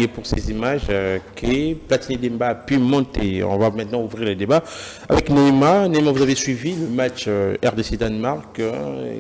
souligner pour ces images que Platini Demba a pu monter. On va maintenant ouvrir le débat avec Neymar. Neymar, vous avez suivi le match RDC-Danemark.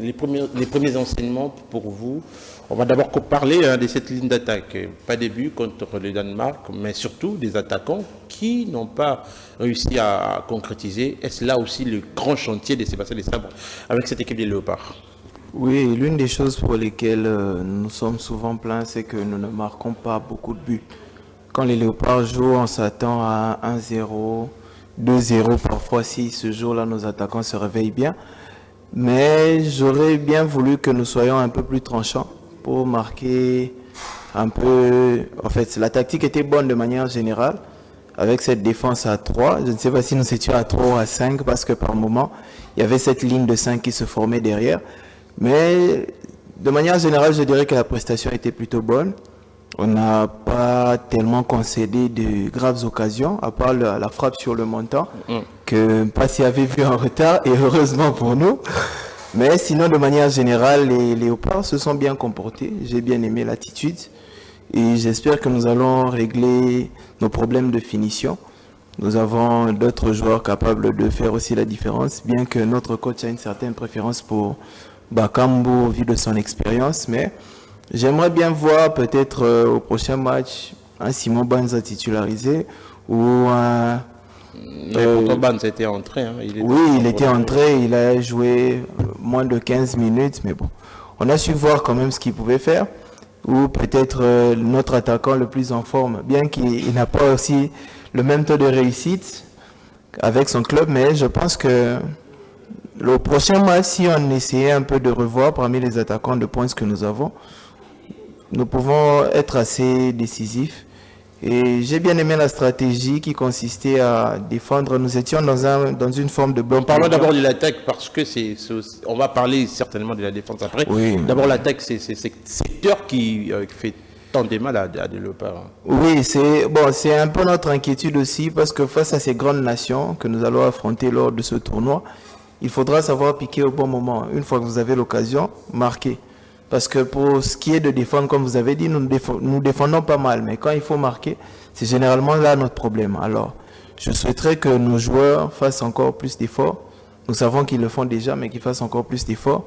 Les premiers enseignements pour vous. On va d'abord parler de cette ligne d'attaque. Pas de but contre le Danemark, mais surtout des attaquants qui n'ont pas réussi à concrétiser. Est-ce là aussi le grand chantier de Sébastien Desabre avec cette équipe des Léopards? Oui, l'une des choses pour lesquelles nous sommes souvent plaints, c'est que nous ne marquons pas beaucoup de buts. Quand les Léopards jouent, on s'attend à 1-0, 2-0 parfois si ce jour-là nos attaquants se réveillent bien. Mais j'aurais bien voulu que nous soyons un peu plus tranchants pour marquer un peu... En fait, la tactique était bonne de manière générale avec cette défense à 3. Je ne sais pas si nous étions à 3 ou à 5 parce que par moment, il y avait cette ligne de 5 qui se formait derrière. Mais de manière générale, je dirais que la prestation était plutôt bonne. On n'a pas tellement concédé de graves occasions, à part la frappe sur le montant, que Passy avait vu en retard, et heureusement pour nous. Mais sinon, de manière générale, les Léopards se sont bien comportés. J'ai bien aimé l'attitude. Et j'espère que nous allons régler nos problèmes de finition. Nous avons d'autres joueurs capables de faire aussi la différence, bien que notre coach a une certaine préférence pour Bakambu au vu de son expérience, mais j'aimerais bien voir peut-être au prochain match un Simon Banza titularisé ou un... Banza était entré. Il était entré, il a joué moins de 15 minutes, mais bon, on a su voir quand même ce qu'il pouvait faire. Ou peut-être notre attaquant le plus en forme, bien qu'il n'a pas aussi le même taux de réussite avec son club, mais je pense que le prochain match, si on essayait un peu de revoir parmi les attaquants de points que nous avons, nous pouvons être assez décisifs. Et j'ai bien aimé la stratégie qui consistait à défendre. Nous étions dans une forme de bloc. Parlons d'abord de l'attaque parce que on va parler certainement de la défense après. Oui. D'abord l'attaque, c'est ce secteur qui fait tant de mal à des Léopards. Oui, c'est un peu notre inquiétude aussi parce que face à ces grandes nations que nous allons affronter lors de ce tournoi, il faudra savoir piquer au bon moment. Une fois que vous avez l'occasion, marquer. Parce que pour ce qui est de défendre, comme vous avez dit, nous défendons pas mal. Mais quand il faut marquer, c'est généralement là notre problème. Alors, je souhaiterais que nos joueurs fassent encore plus d'efforts. Nous savons qu'ils le font déjà, mais qu'ils fassent encore plus d'efforts.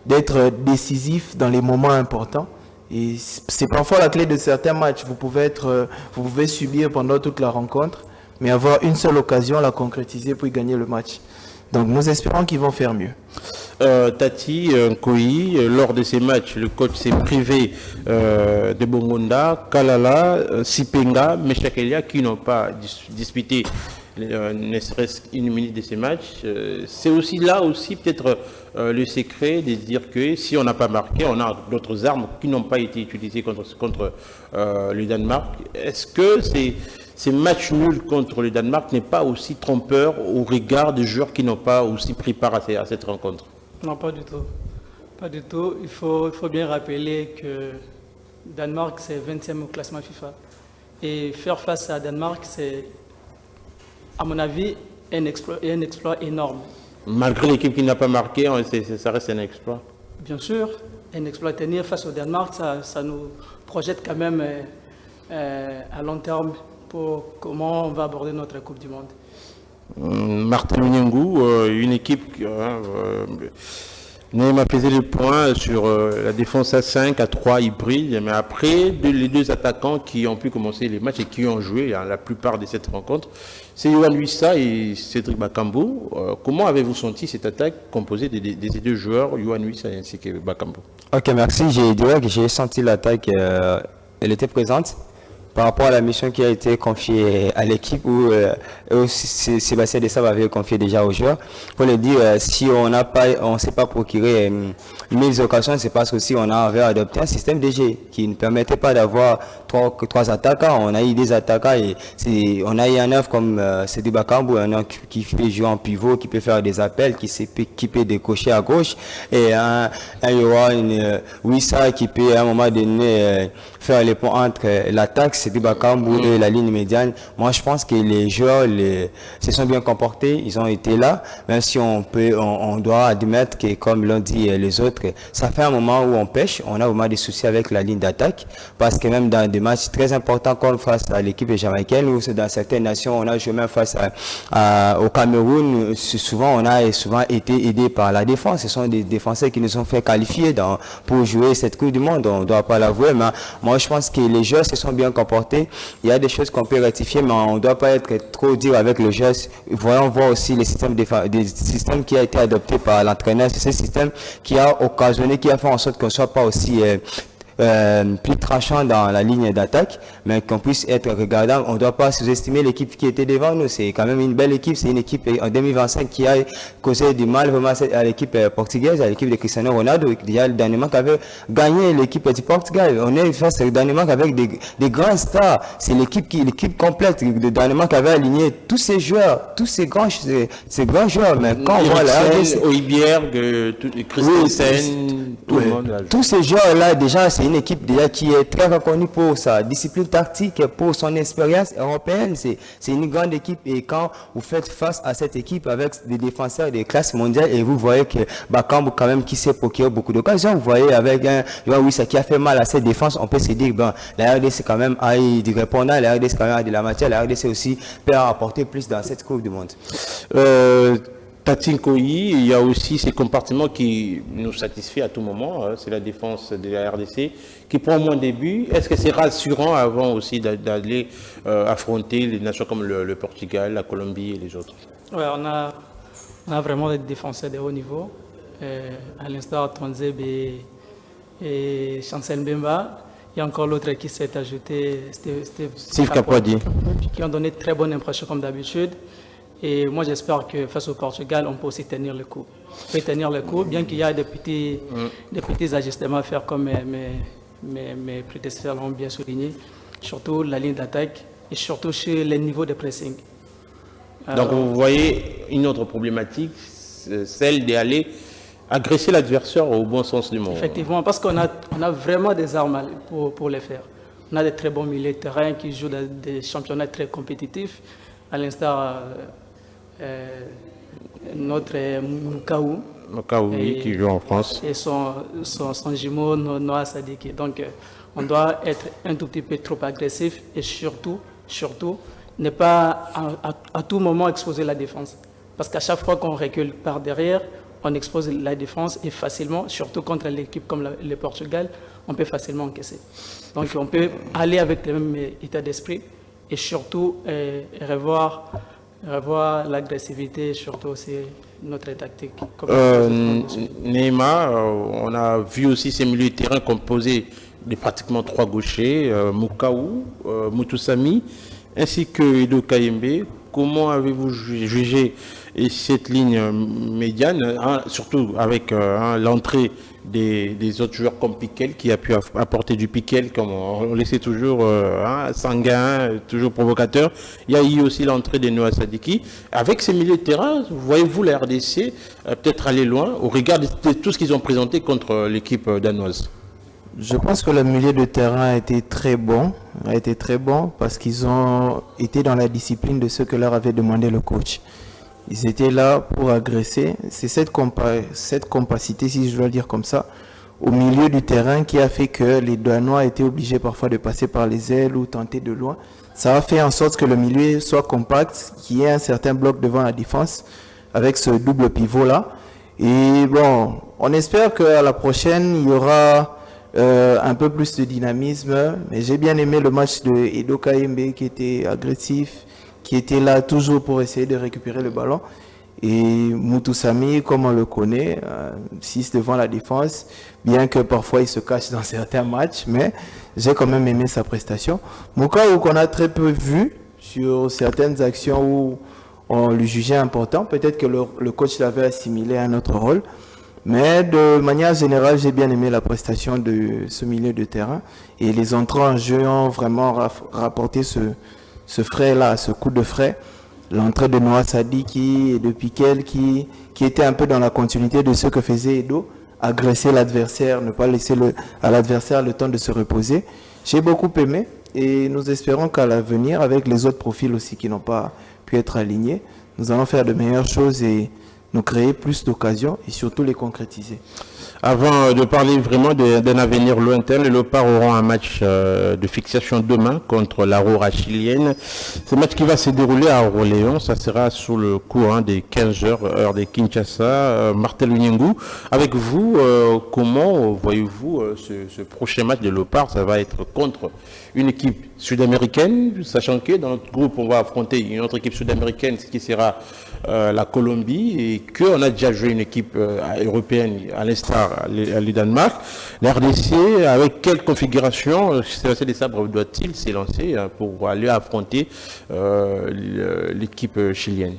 D'être décisifs dans les moments importants. Et c'est parfois la clé de certains matchs. Vous pouvez subir pendant toute la rencontre, mais avoir une seule occasion, la concrétiser pour y gagner le match. Donc nous espérons qu'ils vont faire mieux. Tati Nkoyi, lors de ces matchs, le coach s'est privé de Bongonda, Kalala, Sipenga, Meshakelia qui n'ont pas disputé ne serait-ce qu'une minute de ces matchs. C'est aussi là aussi peut-être le secret de dire que si on n'a pas marqué, on a d'autres armes qui n'ont pas été utilisées contre le Danemark. Est-ce que ces matchs nuls contre le Danemark n'est pas aussi trompeur au regard des joueurs qui n'ont pas aussi pris part à cette rencontre? Non, pas du tout. Pas du tout. Il faut bien rappeler que Danemark, c'est 20e au classement FIFA. Et faire face à Danemark, c'est, à mon avis, un exploit énorme. Malgré l'équipe qui n'a pas marqué, ça reste un exploit. Bien sûr, un exploit. Tenir face au Danemark, ça nous projette quand même à long terme pour comment on va aborder notre Coupe du Monde. Martin Minyangu, une équipe Neymar faisait les points sur la défense à 5, à 3 hybrides, mais après, les deux attaquants qui ont pu commencer les matchs et qui ont joué la plupart de cette rencontre, c'est Yohan Wissa et Cédric Bakambu. Comment avez-vous senti cette attaque composée des deux joueurs, Yohan Wissa ainsi que Bakambu? Ok, merci. Je dirais que j'ai senti l'attaque, elle était présente. Par rapport à la mission qui a été confiée à l'équipe où Sébastien Desabre avait confié déjà aux joueurs, pour le dire, si on ne s'est pas procuré mille occasions, c'est parce que si on avait adopté un système de jeu qui ne permettait pas d'avoir trois attaquants. On a eu des attaquants et on a eu un œuvre comme Cédric Bakambu, un œuvre qui peut jouer en pivot, qui peut faire des appels, qui peut décocher à gauche, et un Yohan Wissa qui peut à un moment donné faire les ponts entre l'attaque. Cédric Bakambu et la ligne médiane. Moi, je pense que les joueurs se sont bien comportés. Ils ont été là, même si on doit admettre que, comme l'ont dit les autres, ça fait un moment où on pêche. On a vraiment des soucis avec la ligne d'attaque, parce que même dans des matchs très importants comme face à l'équipe jamaïcaine, ou dans certaines nations, on a joué même face au Cameroun, on a souvent été aidé par la défense. Ce sont des défenseurs qui nous ont fait qualifier pour jouer cette Coupe du Monde. On ne doit pas l'avouer, mais moi je pense que les joueurs se sont bien comportés. Il y a des choses qu'on peut rectifier, mais on ne doit pas être trop dur avec le jeu. Voyons voir aussi les systèmes des systèmes qui a été adopté par l'entraîneur. C'est ce système qui a occasionné, qui a fait en sorte qu'on ne soit pas aussi plus tranchant dans la ligne d'attaque, mais qu'on puisse être regardant. On ne doit pas sous-estimer l'équipe qui était devant nous. C'est quand même une belle équipe. C'est une équipe en 2025 qui a causé du mal vraiment à l'équipe portugaise, à l'équipe de Cristiano Ronaldo. Déjà, le Danemark avait gagné l'équipe du Portugal. On est face au Danemark avec des grands stars. C'est l'équipe complète. Le Danemark avait aligné tous ces joueurs, tous ces grands joueurs. Mais quand on voit là, Højbjerg, Christensen, tout le monde là. Tous ces joueurs-là, déjà, c'est une équipe déjà qui est très reconnue pour sa discipline tactique, pour son expérience européenne. C'est une grande équipe, et quand vous faites face à cette équipe avec des défenseurs de classe mondiale, et vous voyez que Bakambu quand même qui s'est procuré beaucoup d'occasions, vous voyez avec ça qui a fait mal à cette défense, on peut se dire la RDC quand même a du répondant, la RDC quand même a de la matière, la RDC aussi peut apporter plus dans cette Coupe du Monde. Tatin Koyi, il y a aussi ces compartiments qui nous satisfait à tout moment. C'est la défense de la RDC qui prend moins de buts. Est-ce que c'est rassurant avant aussi d'aller affronter les nations comme le Portugal, la Colombie et les autres? Ouais, on a vraiment des défenseurs de haut niveau, à l'instar de Tonzeb et Chancel Mbemba. Il y a encore l'autre qui s'est ajouté, Steve Kapwadi, qui ont donné de très bonnes impressions comme d'habitude. Et moi, j'espère que face au Portugal, on peut aussi tenir le coup. On peut tenir le coup, bien qu'il y ait des petits ajustements à faire, comme mes prédécesseurs l'ont bien souligné, surtout la ligne d'attaque et surtout sur les niveaux de pressing. Donc, vous voyez une autre problématique, celle d'aller agresser l'adversaire au bon sens du mot. Effectivement, parce qu'on a vraiment des armes pour le faire. On a des très bons milieux de terrain qui jouent dans des championnats très compétitifs, à l'instar notre Mukaou, qui joue en France, et son jumeau Noah Sadiki. Donc on doit être un tout petit peu trop agressif, et surtout ne pas à tout moment exposer la défense, parce qu'à chaque fois qu'on recule par derrière, on expose la défense, et facilement, surtout contre l'équipe comme le Portugal, on peut facilement encaisser. Donc on peut aller avec le même état d'esprit, et surtout revoir l'agressivité, surtout aussi notre tactique. Neymar, on a vu aussi ces milieux de terrain composés de pratiquement 3 gauchers, Mukaou, Mutusami, ainsi que Edo Kayembe. Comment avez-vous jugé cette ligne médiane, surtout avec l'entrée des autres joueurs comme Piquel, qui a pu apporter du Piquel, comme on le sait toujours, sanguin, toujours provocateur. Il y a eu aussi l'entrée de Noah Sadiki. Avec ces milieux de terrain, voyez-vous la RDC peut-être aller loin au regard de tout ce qu'ils ont présenté contre l'équipe danoise? Je pense que le milieu de terrain a été très bon parce qu'ils ont été dans la discipline de ce que leur avait demandé le coach. Ils étaient là pour agresser. C'est cette compacité, si je dois le dire comme ça, au milieu du terrain qui a fait que les Danois étaient obligés parfois de passer par les ailes ou tenter de loin. Ça a fait en sorte que le milieu soit compact, qu'il y ait un certain bloc devant la défense avec ce double pivot-là. Et bon, on espère qu'à la prochaine, il y aura un peu plus de dynamisme. Mais j'ai bien aimé le match de Edo Kayembe qui était agressif, qui était là toujours pour essayer de récupérer le ballon. Et Mutusami, comme on le connaît, 6 devant la défense, bien que parfois il se cache dans certains matchs, mais j'ai quand même aimé sa prestation. Mukaou, qu'on a très peu vu sur certaines actions où on le jugeait important, peut-être que le coach l'avait assimilé à un autre rôle, mais de manière générale, j'ai bien aimé la prestation de ce milieu de terrain, et les entrants en jeu ont vraiment rapporté ce frais-là, ce coup de frais. L'entrée de Noah Sadiki et de Piquel qui était un peu dans la continuité de ce que faisait Edo, agresser l'adversaire, ne pas laisser à l'adversaire le temps de se reposer. J'ai beaucoup aimé, et nous espérons qu'à l'avenir, avec les autres profils aussi qui n'ont pas pu être alignés, nous allons faire de meilleures choses et nous créer plus d'occasions et surtout les concrétiser. Avant de parler vraiment d'un avenir lointain, les Léopards auront un match de fixation demain contre l'Aurora chilienne. Ce match qui va se dérouler à Orléans, ça sera sous le courant des 15h, heure de Kinshasa. Martel Onyengu, avec vous, comment voyez-vous ce prochain match de Léopards? Ça va être contre une équipe sud-américaine, sachant que dans notre groupe, on va affronter une autre équipe sud-américaine, ce qui sera la Colombie, et qu'on a déjà joué une équipe européenne à l'instar le Danemark. La RDC, avec quelle configuration Sébastien Desabre doit-il s'élancer pour aller affronter l'équipe chilienne?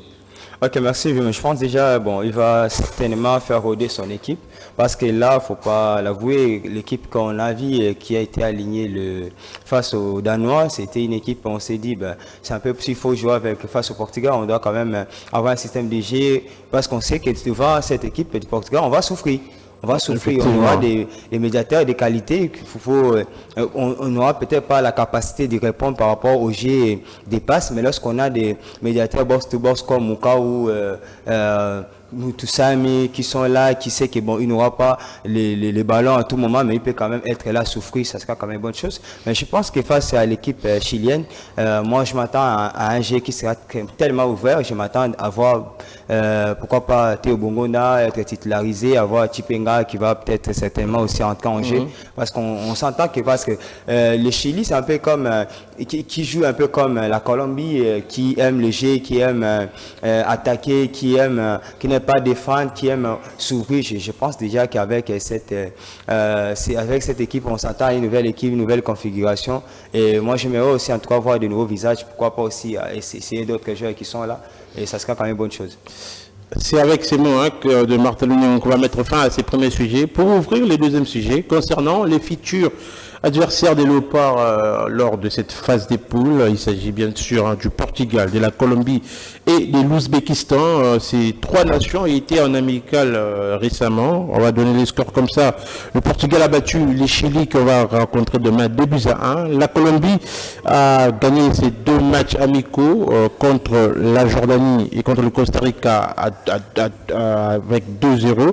Ok, merci. Je pense déjà, bon, il va certainement faire rôder son équipe parce que là, il ne faut pas l'avouer, l'équipe qu'on a vue qui a été alignée face aux Danois, c'était une équipe, on s'est dit, ben, c'est un peu, s'il faut jouer face au Portugal, on doit quand même avoir un système de jeu parce qu'on sait que devant cette équipe du Portugal, on va souffrir. On va souffrir, on aura des médiateurs de qualité, on n'aura peut-être pas la capacité de répondre par rapport au jeu des passes, mais lorsqu'on a des médiateurs box-to-box comme Mouka ou Toussami qui sont là, qui sait que bon, il n'aura pas les ballons à tout moment, mais il peut quand même être là, souffrir, ça sera quand même une bonne chose. Mais je pense que face à l'équipe chilienne, moi je m'attends à un jeu qui sera tellement ouvert, je m'attends à voir pourquoi pas Théo Bongonda être titularisé, avoir Chipenga qui va peut-être certainement aussi entrer en jeu, parce qu'on s'entend que parce que le Chili c'est un peu comme qui joue un peu comme la Colombie, qui aime le jeu, qui aime attaquer, qui n'aime pas défendre, qui aime s'ouvrir. Je pense déjà qu'avec avec cette équipe, on s'entend à une nouvelle équipe, une nouvelle configuration. Et moi, j'aimerais aussi en tout cas voir de nouveaux visages, pourquoi pas aussi essayer d'autres joueurs qui sont là. Et ça sera quand même une bonne chose. C'est avec ces mots de Martel Onyengu qu'on va mettre fin à ces premiers sujets pour ouvrir les deuxièmes sujets concernant les futurs adversaires des Léopards lors de cette phase des poules. Il s'agit bien sûr du Portugal, de la Colombie et de l'Ouzbékistan. Ces trois nations ont été en amical récemment. On va donner les scores comme ça. Le Portugal a battu les Chili qu'on va rencontrer demain 2-1. La Colombie a gagné ses deux matchs amicaux contre la Jordanie et contre le Costa Rica avec 2-0.